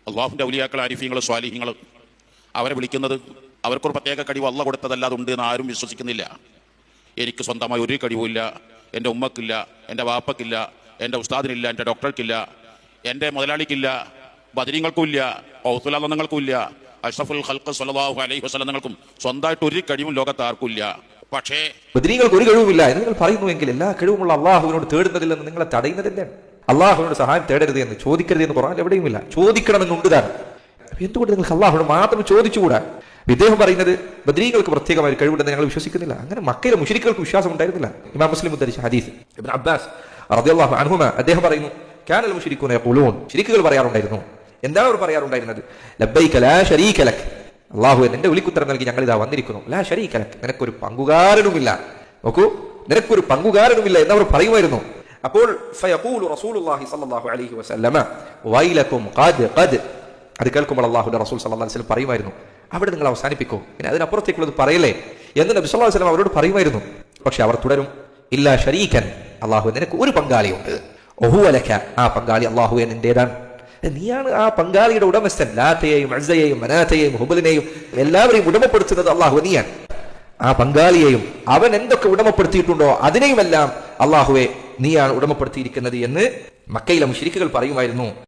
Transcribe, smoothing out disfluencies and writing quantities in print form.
അള്ളാഹുവിൻ്റെ ഔലിയാക്കൾ, ആരിഫീങ്ങൾ, സ്വാലിഹീങ്ങൾ അവരെ വിളിക്കുന്നത് അവർക്കൊരു പ്രത്യേക കഴിവ് അള്ള കൊടുത്തതല്ലാതെ ഉണ്ട് എന്ന് ആരും വിശ്വസിക്കുന്നില്ല. എനിക്ക് സ്വന്തമായി ഒരു കഴിവുമില്ല, എൻ്റെ ഉമ്മക്കില്ല, എൻ്റെ വാപ്പക്കില്ല, എൻ്റെ ഉസ്താദിനില്ല, എൻ്റെ ഡോക്ടർക്കില്ല, എൻ്റെ മുതലാളിക്കില്ല, ബദരീങ്ങൾക്കുമില്ല, ഔത്തുലാന്നങ്ങൾക്കുമില്ല, അഷ്റഫുൽ ഖൽഖ് സ്വല്ലല്ലാഹു അലൈഹി വസല്ലം നിങ്ങൾക്കും സ്വന്തമായിട്ട് ഒരു കഴിവും ലോകത്ത് ആർക്കുമില്ല. പക്ഷേ ബദരീങ്ങൾക്ക് ഒരു കഴിവുമില്ല എന്ന് നിങ്ങൾ പറയുന്നുവെങ്കിൽ എല്ലാ കഴിവുമുള്ള അള്ളാഹുവിനോട് തേടുന്നതില്ലെന്ന് നിങ്ങളെ തടയുന്നത് എന്താണ്? അള്ളാഹുവിനോട് സഹായം തേടരുത് എന്ന്, ചോദിക്കരുത് എന്ന് ഖുർആനിൽ എവിടെയുമില്ല. ചോദിക്കണമെന്നുണ്ട് താൻ. എന്തുകൊണ്ട് നിങ്ങൾക്ക് അള്ളാഹുവിനോട് മാത്രം ചോദിച്ചുകൂടാ? ഇദ്ദേഹം പറയുന്നത് ബദരീങ്ങൾക്ക് പ്രത്യേകമായ കഴിവുണ്ടെന്ന് ഞങ്ങൾ വിശ്വസിക്കുന്നില്ല. അങ്ങനെ മക്കയിലെ മുശ്രിക്കുകൾക്ക് വിശ്വാസം ഉണ്ടായിരുന്നില്ല. ഇമാം മുസ്ലിം ഉദ്ധരിച്ച ഹദീസ് ഇബ്നു അബ്ബാസ് റളിയല്ലാഹു അൻഹുമ അദ്ദേഹം പറയുന്നു, കാനൽ മുശ്രികൂന യഖൂലൂൻ, മുശ്രിക്കുകൾ പറയാറുണ്ടായിരുന്നു. എന്താണ് അവർ പറയാറുണ്ടായിരുന്നത്? ലബ്ബൈക ലാ ശരീക ലക്, അല്ലാഹുവേ നിന്റെ വിളിക്കുത്തരം നൽകി ഞങ്ങൾ ഇതാ വന്നിരിക്കുന്നു. ലാ ശരീക ലക്, നിനക്കൊരു പങ്കുകാരനുമില്ല. നോക്കൂ, നിനക്കൊരു പങ്കുകാരനുമില്ല എന്നവർ പറയുമായിരുന്നു. അപ്പോൾ ഫയഖൂലു റസൂലുള്ളാഹി സ്വല്ലല്ലാഹു അലൈഹി വസല്ലമ വൈലകും ഖദ് ഖദ്, അത് കേൾക്കുമ്പോൾ അല്ലാഹുവിന്റെ റസൂൽ സല്ലല്ലാഹു അലൈഹി വസല്ലം പറയുമായിരുന്നു, അവിടെ നിങ്ങൾ അവസാനിപ്പിക്കൂ, പിന്നെ അതിനപ്പുറത്തേക്കുള്ളത് പറയല്ലേ എന്ന് നബി സല്ലല്ലാഹു അലൈഹി വസല്ലം അവരോട് പറയുമായിരുന്നു. പക്ഷെ അവർ തുടരും, ഇല്ലാ ശരീകൻ, അല്ലാഹു നിനക്ക് ഒരു പങ്കാളിയുണ്ട്, വഹുവ ലക, ആ പങ്കാളി അല്ലാഹുവേ നിന്റേതാണ്, നീയാണ് ആ പങ്കാളിയുടെ ഉടമസ്ഥൻ. ലാത്തയെയും അസ്സയെയും മനാത്തയെയും ഹുബലിനെയും എല്ലാവരെയും ഉടമപ്പെടുത്തുന്നത് അല്ലാഹു നീയാണ്. ആ പങ്കാളിയെയും അവൻ എന്തൊക്കെ ഉടമപ്പെടുത്തിയിട്ടുണ്ടോ അതിനെയുമെല്ലാം അല്ലാഹുവേ നീയാണ് ഉടമപ്പെടുത്തിയിരിക്കുന്നത് എന്ന് മക്കയിലെ മുശ്രിക്കുകൾ പറയുമായിരുന്നു.